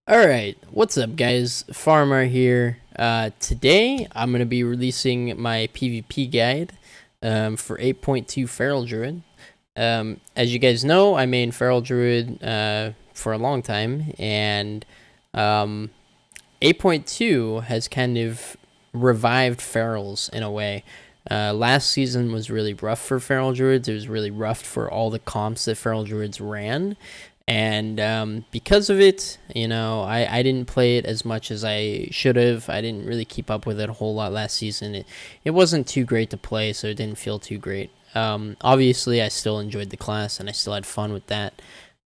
Alright, what's up guys? Faramar here. Today I'm going to be releasing my PvP guide for 8.2 Feral Druid. As you guys know, I main Feral Druid for a long time, and 8.2 has kind of revived Ferals in a way. Last season was really rough for Feral Druids. It was really rough for all the comps that Feral Druids ran. And because of it, I didn't play it as much as I should have. I didn't really keep up with it a whole lot last season. It wasn't too great to play, so it didn't feel too great. Obviously, I still enjoyed the class, and I still had fun with that.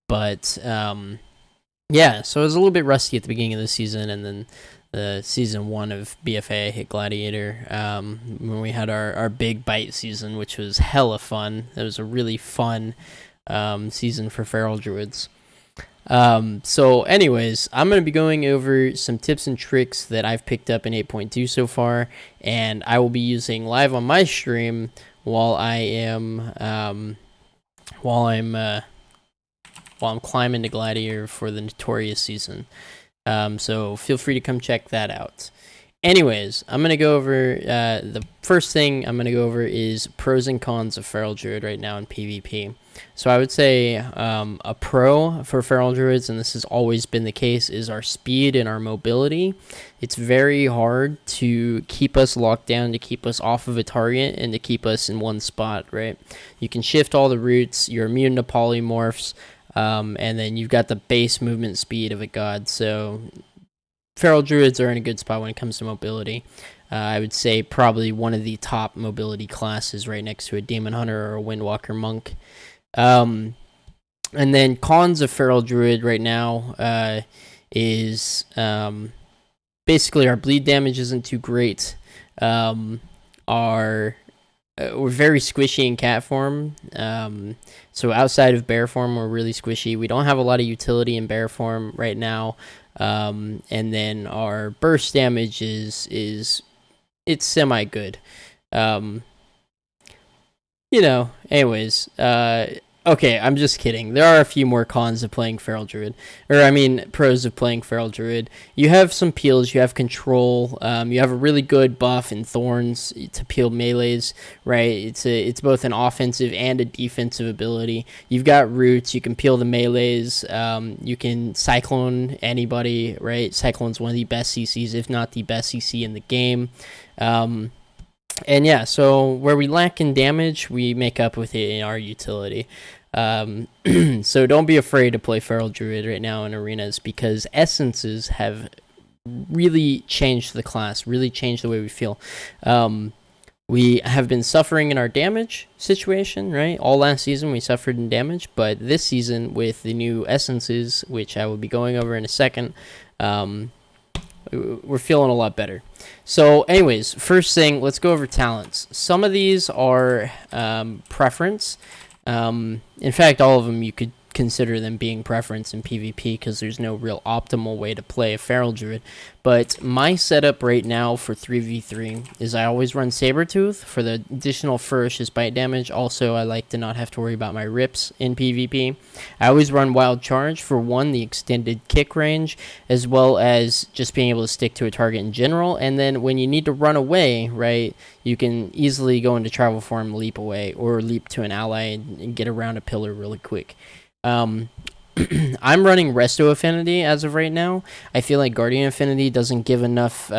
But, yeah, so I was a little bit rusty at the beginning of the season, and then the season 1 of BFA hit Gladiator, when we had our big bite season, which was hella fun. It was a really fun season for Feral Druids. So anyways, I'm going to be going over some tips and tricks that I've picked up in 8.2 so far, and I will be using live on my stream while I'm climbing to Gladiator for the Notorious season. So feel free to come check that out. Anyways, I'm going to go over, the first thing I'm going to go over is pros and cons of Feral Druid right now in PvP. So I would say a pro for Feral Druids, and this has always been the case, is our speed and our mobility. It's very hard to keep us locked down, to keep us off of a target, and to keep us in one spot, right? You can shift all the routes, you're immune to polymorphs, and then you've got the base movement speed of a god, so Feral Druids are in a good spot when it comes to mobility. I would say probably one of the top mobility classes right next to a Demon Hunter or a Windwalker Monk. And then cons of Feral Druid right now is basically our bleed damage isn't too great. We're very squishy in cat form. So outside of bear form, we're really squishy. We don't have a lot of utility in bear form right now. And then our burst damage is it's semi good. Anyways, okay, I'm just kidding. There are a few more cons of playing Feral Druid. Pros of playing Feral Druid. You have some peels, you have control, you have a really good buff in Thorns to peel melees, right? It's both an offensive and a defensive ability. You've got roots, you can peel the melees, you can Cyclone anybody, right? Cyclone's one of the best CCs, if not the best CC in the game. And yeah, so where we lack in damage, we make up with it in our utility. So don't be afraid to play Feral Druid right now in arenas, because essences have really changed the class, really changed the way we feel. We have been suffering in our damage situation, right? All last season we suffered in damage, but this season with the new essences, which I will be going over in a second, we're feeling a lot better. So anyways, first thing, let's go over talents. Some of these are preference. In fact, all of them you could consider them being preference in PvP, because there's no real optimal way to play a Feral Druid. But my setup right now for 3v3 is I always run Sabertooth for the additional ferocious bite damage. Also, I like to not have to worry about my rips in PvP. I always run Wild Charge for the extended kick range, as well as just being able to stick to a target in general. And then when you need to run away, right, you can easily go into travel form, leap away, or leap to an ally and get around a pillar really quick. I'm running Resto Affinity as of right now. I feel like Guardian Affinity doesn't give enough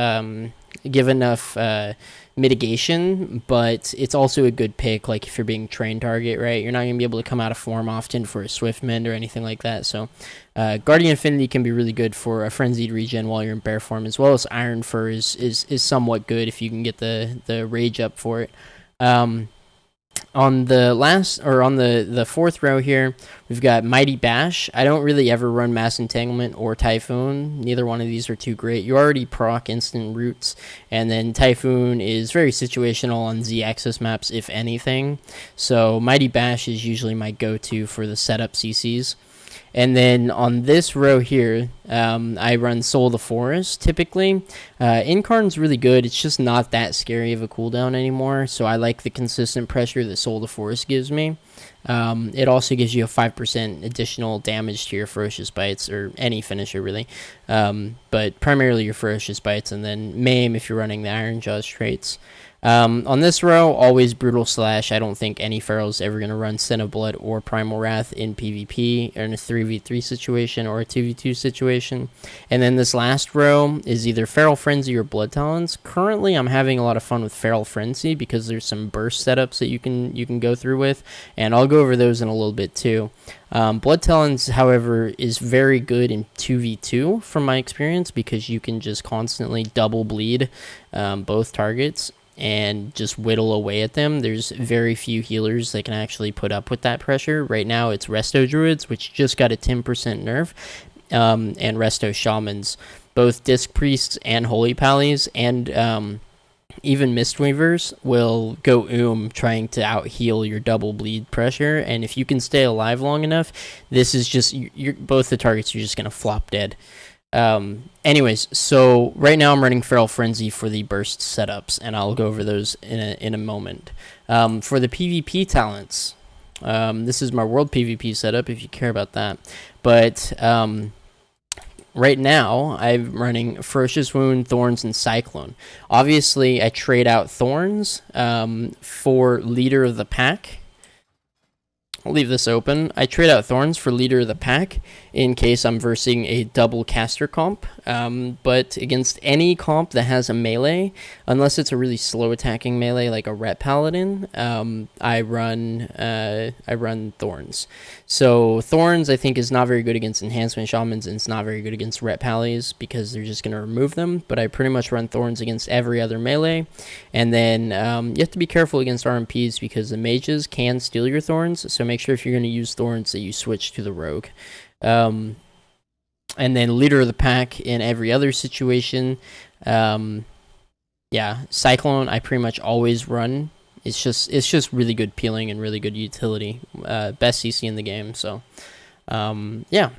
mitigation, but it's also a good pick, like if you're being train target, right? You're not going to be able to come out of form often for a Swift Mend or anything like that, so Guardian Affinity can be really good for a Frenzied Regen while you're in bear form, as well as Iron Fur is somewhat good if you can get the rage up for it. On the fourth row here, we've got Mighty Bash. I don't really ever run Mass Entanglement or Typhoon. Neither one of these are too great. You already proc instant roots, and then Typhoon is very situational on Z-axis maps, if anything. So Mighty Bash is usually my go-to for the setup CCs. And then on this row here, I run Soul of the Forest typically. Incarn's really good. It's just not that scary of a cooldown anymore, so I like the consistent pressure that Soul of the Forest gives me. It also gives you a 5% additional damage to your Ferocious Bites, or any finisher really, but primarily your Ferocious Bites, and then Maim if you're running the Iron Jaws traits. On this row, always Brutal Slash. I don't think any Feral's ever going to run Sin of Blood or Primal Wrath in PvP, or in a 3v3 situation or a 2v2 situation. And then this last row is either Feral Frenzy or Blood Talons. Currently, I'm having a lot of fun with Feral Frenzy because there's some burst setups that you can go through with, and I'll go over those in a little bit too. Blood Talons, however, is very good in 2v2 from my experience because you can just constantly double bleed both targets and just whittle away at them. There's very few healers that can actually put up with that pressure. Right now it's Resto Druids, which just got a 10% nerf, and Resto Shamans. Both Disc Priests and Holy Pallies and even Mistweavers will go trying to out heal your double bleed pressure, and if you can stay alive long enough, this is just both the targets you're just going to flop dead. Anyways, so right now I'm running Feral Frenzy for the burst setups, and I'll go over those in a moment. For the PvP talents, this is my world PvP setup if you care about that, but right now I'm running Ferocious Wound, Thorns, and Cyclone. Obviously, I trade out Thorns for Leader of the Pack. I'll leave this open. I trade out Thorns for Leader of the Pack in case I'm versing a double caster comp, but against any comp that has a melee, unless it's a really slow attacking melee like a Ret Paladin, I run Thorns. So Thorns, I think, is not very good against Enhancement Shamans, and it's not very good against Ret Pallies because they're just going to remove them, but I pretty much run Thorns against every other melee. And then you have to be careful against RMPs because the mages can steal your Thorns, so make sure if you're going to use Thorns that you switch to the Rogue. And then Leader of the Pack in every other situation. Yeah, Cyclone I pretty much always run. It's just really good peeling and really good utility. Best CC in the game. So yeah.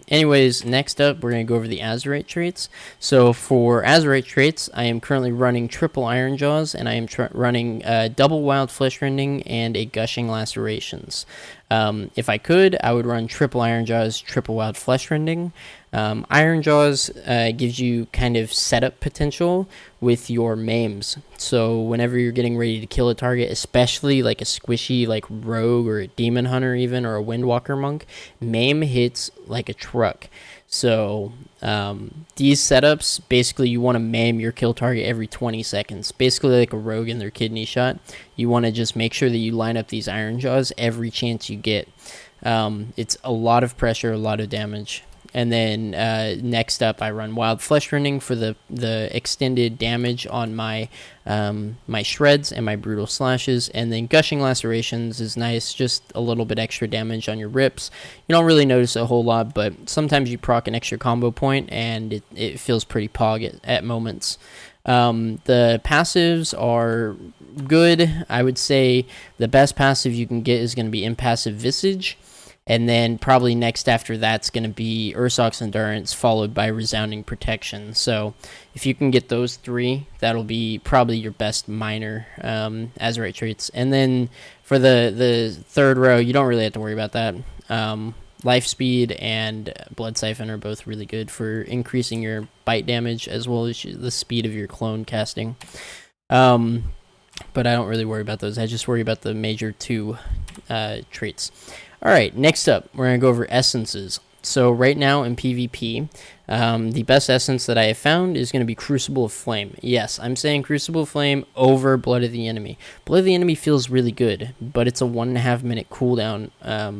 Anyways, next up we're going to go over the Azurite traits. So for Azurite traits, I am currently running triple Iron Jaws, and I am running double Wild Flesh Rending and a Gushing Lacerations. If I could, I would run triple Iron Jaws, triple Wild Flesh Rending. Iron Jaws gives you kind of setup potential with your maims. So whenever you're getting ready to kill a target, especially like a squishy like rogue or a demon hunter even, or a windwalker monk, maim hits like a truck. So these setups, basically you want to maim your kill target every 20 seconds. Basically like a rogue in their kidney shot. You want to just make sure that you line up these Iron Jaws every chance you get. It's a lot of pressure, a lot of damage. And then next up, I run Wild Flesh Rending for the extended damage on my my shreds and my brutal slashes. And then Gushing Lacerations is nice, just a little bit extra damage on your rips. You don't really notice a whole lot, but sometimes you proc an extra combo point, and it feels pretty pog at moments. The passives are good. I would say the best passive you can get is going to be Impassive Visage. And then probably next after that's going to be Ursoc's Endurance, followed by Resounding Protection. So if you can get those three, that'll be probably your best minor Azurite traits. And then for the third row, you don't really have to worry about that. Life Speed and Blood Siphon are both really good for increasing your bite damage as well as the speed of your clone casting. But I don't really worry about those. I just worry about the major two traits. Alright, next up, we're going to go over essences. So right now in PvP, the best essence that I have found is going to be Crucible of Flame. Yes, I'm saying Crucible of Flame over Blood of the Enemy. Blood of the Enemy feels really good, but it's a 1.5 minute cooldown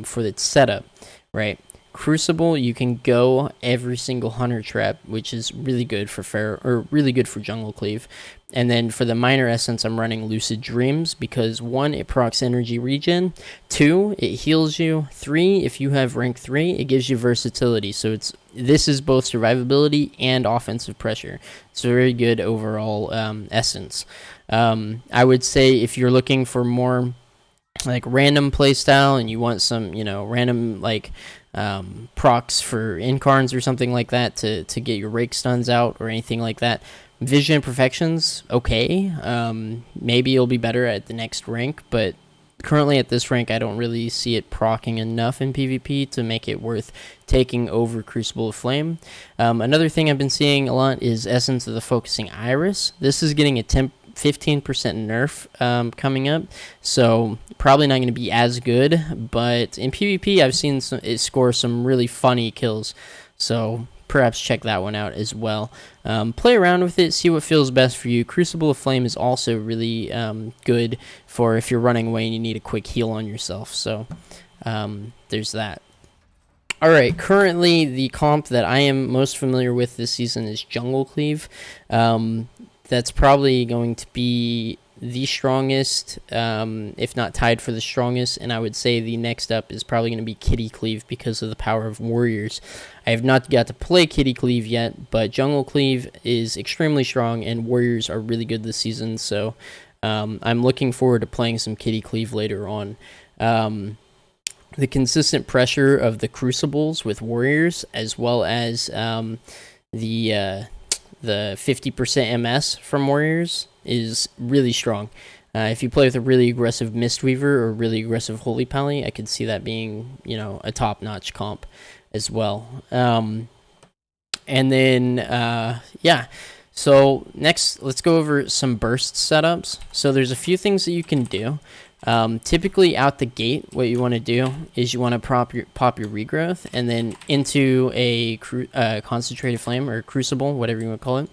for its setup, right? Crucible, you can go every single Hunter Trap, which is really good for really good for Jungle Cleave. And then for the minor essence, I'm running Lucid Dreams because 1, it procs energy regen, 2, it heals you, 3, if you have rank 3, it gives you versatility. So this is both survivability and offensive pressure. It's a very good overall essence. I would say if you're looking for more like random playstyle and you want some, random like procs for incarns or something like that to get your rake stuns out or anything like that. Vision Imperfections, okay. Maybe it'll be better at the next rank, but currently at this rank I don't really see it proccing enough in PvP to make it worth taking over Crucible of Flame. Another thing I've been seeing a lot is Essence of the Focusing Iris. This is getting a 15% nerf coming up, so probably not going to be as good, but in PvP I've seen it score some really funny kills, so perhaps check that one out as well. Play around with it, see what feels best for you. Crucible of Flame is also really good for if you're running away and you need a quick heal on yourself, so there's that. Alright, currently the comp that I am most familiar with this season is Jungle Cleave. That's probably going to be the strongest, if not tied for the strongest, and I would say the next up is probably going to be Kitty Cleave because of the power of warriors. I have not got to play Kitty Cleave yet, but Jungle Cleave is extremely strong and warriors are really good this season, so I'm looking forward to playing some Kitty Cleave later on. The consistent pressure of the crucibles with warriors, as well as the 50% MS from warriors, is really strong. If you play with a really aggressive Mistweaver or really aggressive Holy Pally, I could see that being, you know, a top-notch comp as well. And then, yeah. So next, let's go over some burst setups. So there's a few things that you can do. Typically out the gate, what you want to do is you want to pop your regrowth and then into a concentrated flame or crucible, whatever you want to call it.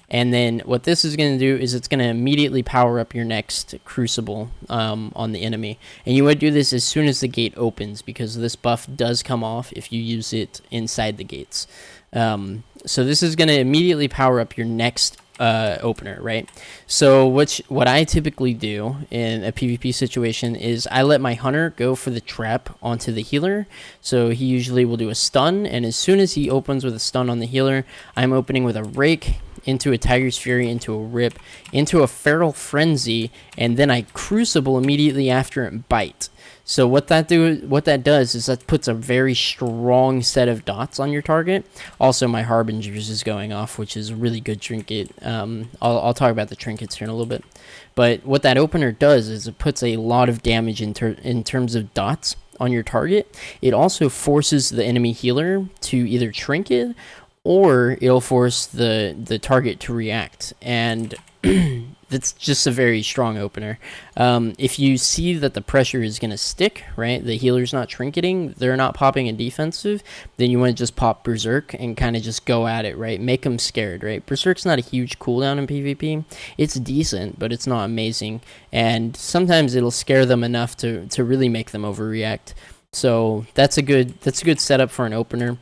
And then what this is going to do is it's going to immediately power up your next crucible on the enemy. And you want to do this as soon as the gate opens, because this buff does come off if you use it inside the gates. So this is going to immediately power up your next opener, right? So what I typically do in a PvP situation is I let my hunter go for the trap onto the healer. So he usually will do a stun, and as soon as he opens with a stun on the healer, I'm opening with a rake into a Tiger's Fury, into a Rip, into a Feral Frenzy, and then I Crucible immediately after and Bite. So what that does is that puts a very strong set of dots on your target. Also, my Harbingers is going off, which is a really good trinket. I'll talk about the trinkets here in a little bit. But what that opener does is it puts a lot of damage in terms of dots on your target. It also forces the enemy healer to either trinket, or it'll force the target to react, and that's just a very strong opener. If you see that the pressure is going to stick, right, the healer's not trinketing, they're not popping a defensive, then you want to just pop Berserk and kind of just go at it, right, make them scared, right. Berserk's not a huge cooldown in PvP. It's decent, but it's not amazing, and sometimes it'll scare them enough to really make them overreact. So that's a good setup for an opener.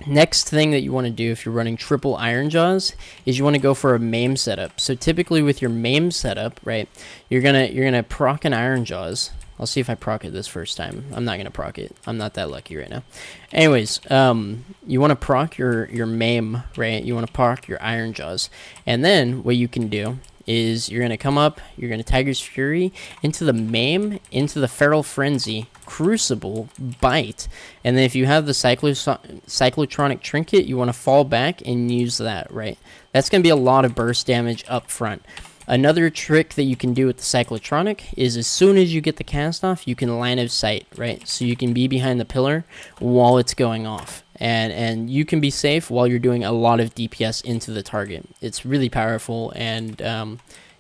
Next thing that you want to do if you're running triple Iron Jaws is you want to go for a MAME setup. So typically with your MAME setup, right, you're gonna proc an Iron Jaws. I'll see if I proc it this first time. I'm not gonna proc it. I'm not that lucky right now. Anyways, you want to proc your MAME, right? You want to proc your Iron Jaws, and then what you can do is you're going to come up, you're going to Tiger's Fury into the MAME, into the Feral Frenzy, Crucible, Bite, and then if you have the Cyclotronic Trinket, you want to fall back and use that, right? That's going to be a lot of burst damage up front. Another trick that you can do with the Cyclotronic is as soon as you get the cast off, you can line of sight, right? So you can be behind the pillar while it's going off. And you can be safe while you're doing a lot of DPS into the target. It's really powerful, and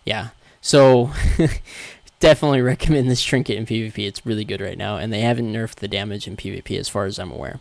yeah. So definitely recommend this trinket in PvP. It's really good right now, and they haven't nerfed the damage in PvP as far as I'm aware.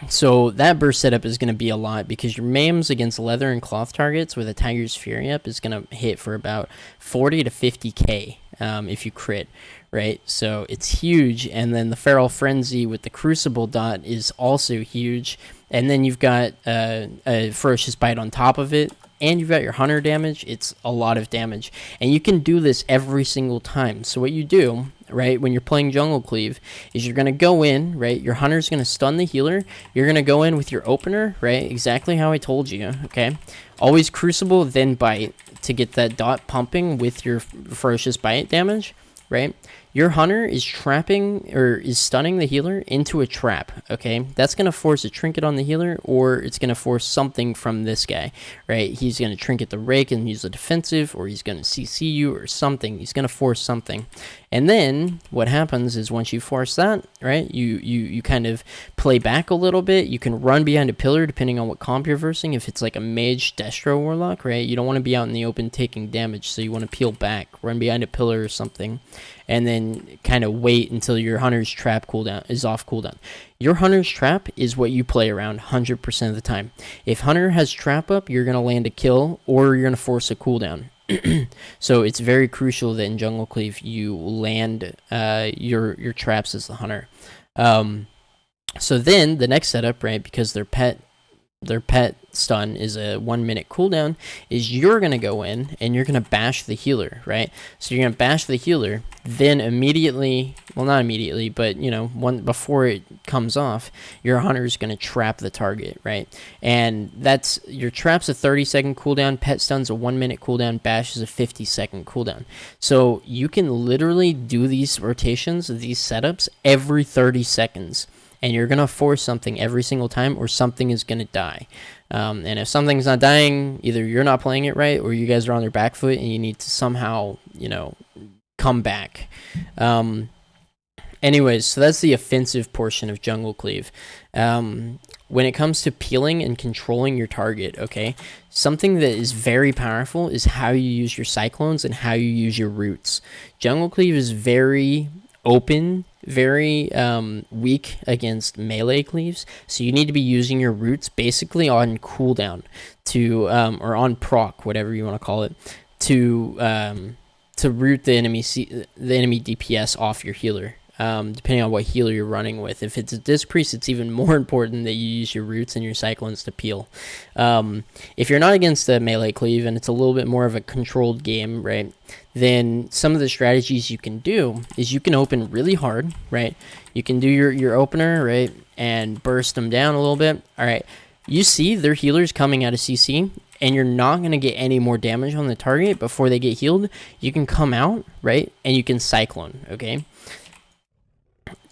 So that burst setup is going to be a lot because your MAMEs against leather and cloth targets with a Tiger's Fury up is going to hit for about 40 to 50k if you crit, right? So it's huge. And then the Feral Frenzy with the Crucible dot is also huge. And then you've got a Ferocious Bite on top of it. And you've got your Hunter damage. It's a lot of damage. And you can do this every single time. So what you do, right, when you're playing Jungle Cleave, is you're going to go in, right, your Hunter's going to stun the healer. You're going to go in with your opener, right, exactly how I told you, okay? Always Crucible, then Bite to get that dot pumping with your Ferocious Bite damage, right? your hunter is trapping or is stunning the healer into a trap, okay? That's going to force a trinket on the healer, or it's going to force something from this guy, right? He's going to trinket the rake and use the defensive, or he's going to CC you or something. He's going to force something. And then what happens is once you force that, right, you kind of play back a little bit. You can run behind a pillar depending on what comp you're versing. If it's like a mage destro warlock, right, you don't want to be out in the open taking damage, so you want to peel back, run behind a pillar or something, and then kind of wait until your hunter's trap cooldown is off cooldown. Your hunter's trap is what you play around 100% of the time. If hunter has trap up, you're going to land a kill or you're going to force a cooldown. So it's very crucial that in Jungle Cleave you land your traps as the hunter. So then the next setup, right, because their pet stun is a 1 minute cooldown, is you're going to go in and you're going to bash the healer, right? So you're going to bash the healer, then immediately, well, not immediately, but, you know, before it comes off, your hunter is going to trap the target, right? And that's, your trap's a 30-second cooldown, pet stun's a 1 minute cooldown, bash is a 50-second cooldown. So you can literally do these rotations, these setups, every 30 seconds. And you're going to force something every single time, or something is going to die. And if something's not dying, either you're not playing it right, or you guys are on their back foot, and you need to somehow, you know, come back. Anyways, so that's the offensive portion of Jungle Cleave. When it comes to peeling and controlling your target, okay, something that is very powerful is how you use your cyclones and how you use your roots. Jungle Cleave is very open, very weak against melee cleaves, so you need to be using your roots basically on cooldown to or on proc, whatever you want to call it, to root the enemy DPS off your healer. Depending on what healer you're running with. If it's a Disc Priest, it's even more important that you use your roots and your cyclones to peel. If you're not against a melee cleave and it's a little bit more of a controlled game, right, then some of the strategies you can do is you can open really hard, right? You can do your opener, right, and burst them down a little bit. All right, you see their healers coming out of CC, and you're not going to get any more damage on the target before they get healed. You can come out, right, and you can cyclone, okay?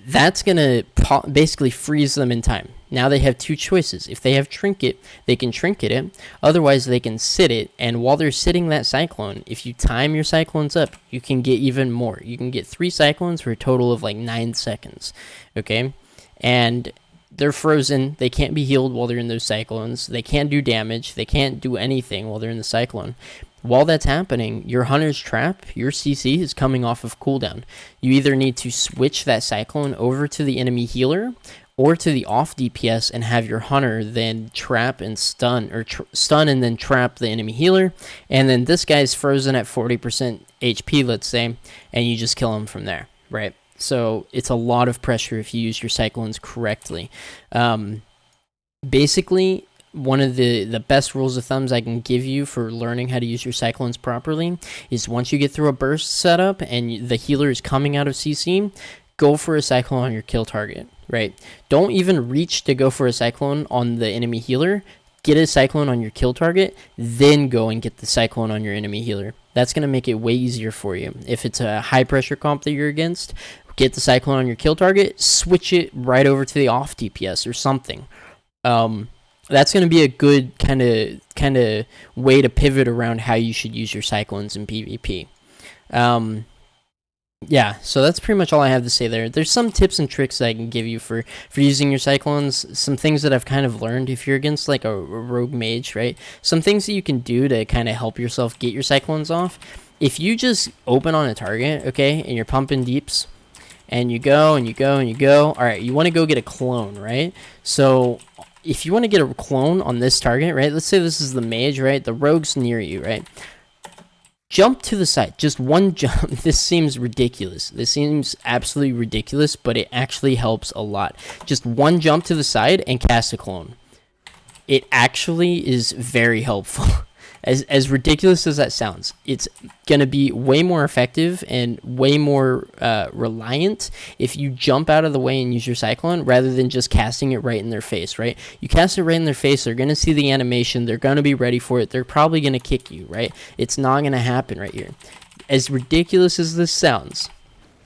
That's going to basically freeze them in time. Now they have two choices. If they have Trinket, they can Trinket it. Otherwise, they can sit it. And while they're sitting that Cyclone, if you time your Cyclones up, you can get even more. You can get 3 Cyclones for a total of like 9 seconds. Okay? And they're frozen. They can't be healed while they're in those Cyclones. They can't do damage. They can't do anything while they're in the Cyclone. While that's happening, your hunter's trap, your CC, is coming off of cooldown. You either need to switch that Cyclone over to the enemy healer or to the off DPS and have your hunter then trap and stun, or stun and then trap the enemy healer. And then this guy's frozen at 40% HP, let's say, and you just kill him from there, right? So it's a lot of pressure if you use your Cyclones correctly. Basically, one of the best rules of thumbs I can give you for learning how to use your Cyclones properly is once you get through a burst setup and the healer is coming out of CC, go for a Cyclone on your kill target, right? Don't even reach to go for a Cyclone on the enemy healer. Get a Cyclone on your kill target, then go and get the Cyclone on your enemy healer. That's going to make it way easier for you. If it's a high pressure comp that you're against, get the Cyclone on your kill target, switch it right over to the off DPS or something. That's going to be a good kind of way to pivot around how you should use your Cyclones in PvP. Yeah, so that's pretty much all I have to say there. There's some tips and tricks that I can give you for using your Cyclones, some things that I've kind of learned if you're against like a rogue mage, right? Some things that you can do to kind of help yourself get your Cyclones off. If you just open on a target, okay, and you're pumping deeps, and you go, and you go, and you go, all right, you want to go get a clone, right? So if you want to get a clone on this target, right, let's say this is the mage, right, the rogue's near you, right, jump to the side, just one jump. This seems ridiculous. This seems absolutely ridiculous, but it actually helps a lot. Just one jump to the side and cast a clone. It actually is very helpful. As ridiculous as that sounds, it's going to be way more effective and way more reliant if you jump out of the way and use your Cyclone rather than just casting it right in their face, right? You cast it right in their face, they're going to see the animation, they're going to be ready for it, they're probably going to kick you, right? It's not going to happen right here. As ridiculous as this sounds,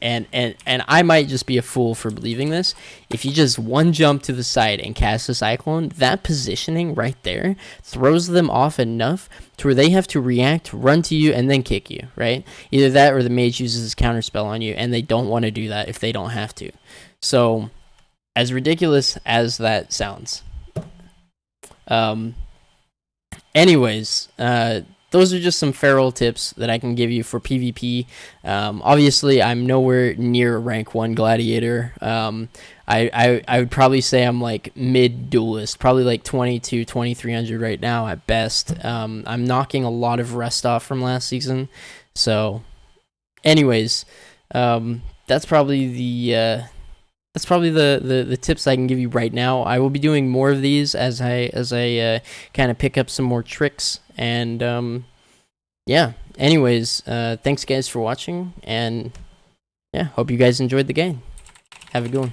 and I might just be a fool for believing this. If you just one jump to the side and cast a Cyclone, that positioning right there throws them off enough to where they have to react, run to you, and then kick you, right? Either that or the mage uses his counterspell on you, and they don't want to do that if they don't have to. So, as ridiculous as that sounds. Anyways, those are just some feral tips that I can give you for PvP. Obviously, I'm nowhere near rank 1 gladiator. I would probably say I'm like mid duelist, probably like 22, 2300 right now at best. I'm knocking a lot of rest off from last season. So, anyways, that's probably the tips I can give you right now. I will be doing more of these as I kind of pick up some more tricks. And yeah, anyways, thanks guys for watching, and yeah, hope you guys enjoyed the game. Have a good one.